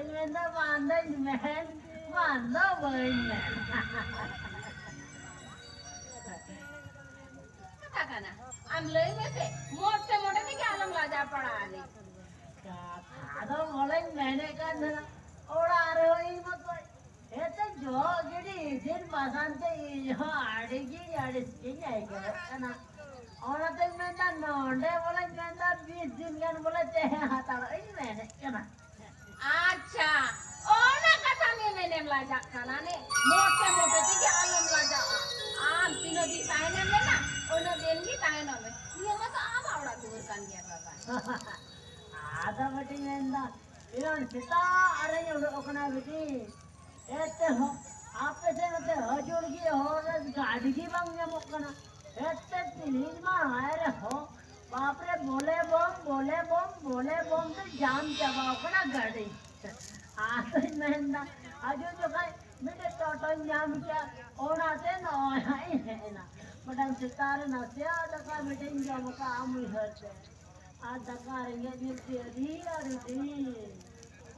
Menda bandai men, banda boy men. Kata kana, am lei mese, mote mote ni kya alam laja pada ani. Ada mulai mene kan na, orang aroi macam, itu jo jadi izin pasan tu jo adigi adigi ni kan na. Orang tu menda nonde boleh menda 20 दिन kan boleh ceh hatar ini mene kan na. Acha, ona kata ni menem laja kana ne, mote mote ni kya alam laja. Am tino di tahan ni na, ona den ni tahan ni. Dia masa apa orang dur kan dia bapa. Ada macam menda, ini kita ada yang orang begini. Itu apa sih nanti hajur ki orang गाड़ी की बंग जमक करना ऐसे तिलीज में आए हो बाप रे बोले बम तो जाम जमाओ करना गाड़ी आज महंगा आज जो कहीं मेरे टोटल जाम क्या और आते ना आई है ना बटन सितारे ना से आज का मीटिंग जाम का आम ही हरते आज तक आ रही है ये तेरी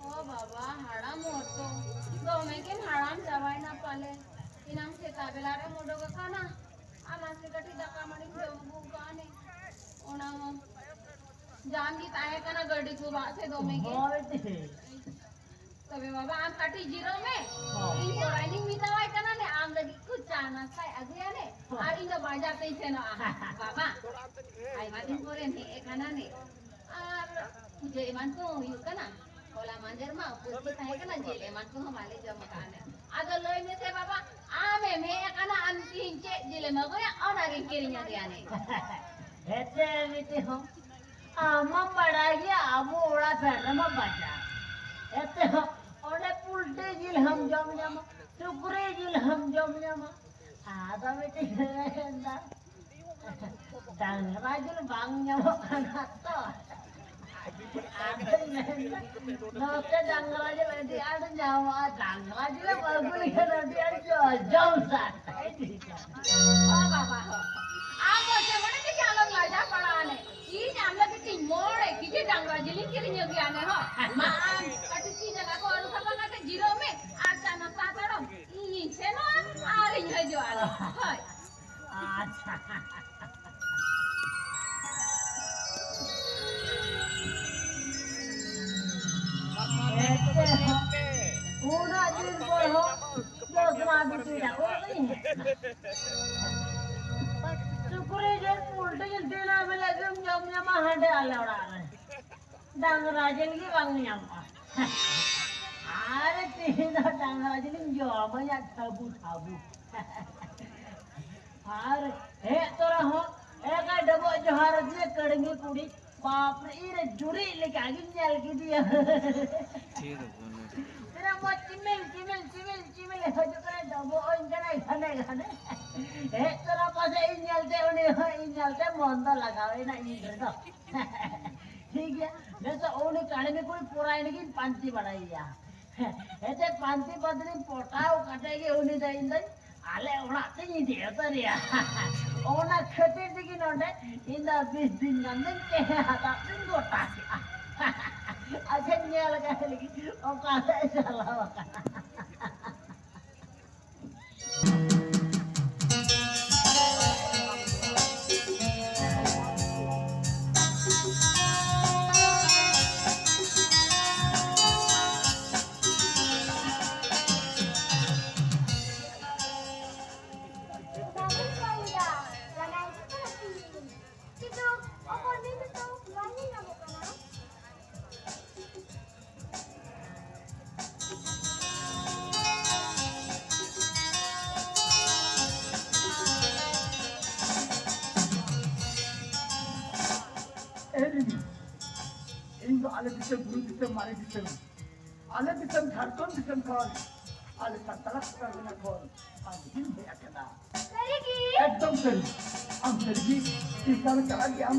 Oh baba, haram moto. Do mekin haram jawai na pale. Inam se tabelare modo ka kana. Amas se kati daka mani jogu kane. Ona mo. Jam ki tahe kana gadi ko baat hai do mekin. तबे बाबा आम काटी zero में इन पोराइनिंग मिता Y कना ने आम लगी कुछ चाना साय अगया ने और इन बाजा पे थे ना बाबा आई मादिन पोरे ने एकना ने और मुझे ईमान को यू कना कोला मंजर मा पुष्टि थाई कना जेले ईमान को हमारे जो मकान है आदो लोई में से बाबा आमे में एकना अंतिम चे जेले मगोया और आगे केरिया गया ने ऐसे मिते हो आमा बड़ा गया आमो ओड़ा फैला मा बचा ऐसे हो और पुल्टे जिल हम जम सुकुरे जिल हम जम आधा बेटे ना डांगरा जिल बांग जम खाना तो आधा नौके डांगरा जिल ऐसे आड़ जाओ डांगरा जिल बरगुल के नदी जो जम सा ओ बाबा हो आप बोलते बड़े के क्या लोग लाजा पड़ा ने ये हम लोग की मोड़ है किसी डांगरा जिली के लिए गया ने हो मां कटी जगह को और सब का जीरो में आटा ना सातड़ो ई छे ना आ रही है जो आ हाय अच्छा पूरा दिन पर हो दूसरा बिटिया हो गई सुकुरे जे उल्टे जे देना में लगम जम हंडे आले उड़ा रहे डांगरा जल की वांगनिया अरे तीन डांगरा जल जो मया ठाबू और हे तोरा हो एक डबो जोहार दिए कड़ंगी कुड़ी बाप रे इरे जुरी लेके आगे जल की दिया ठीक है तेरा मत चिमिल हो जो करे डबो इनका नहीं खाने हे तोरा पास इन जलते मन तो लगावे ना इन तो ठीक है मैं तो ओने काढ़े में कोई पुराई नहीं पांची बढ़ाई या ऐसे पांची बदली पोटाओ कटेगी ओने तो इन आले ओना तीन दिया तो रिया ओना खेती दिखी नोंडे इन 20 दिन नंदन के हाथा तीन गोटा अच्छा नहीं लगा लेकिन ओ काहे चला Indo ala disem guru disem mari disem ala disem Jharkhand disem kor ala tatalak karna kor आदिन है अकेला करेगी एकदम सही हम सही ठीक है चला गया हम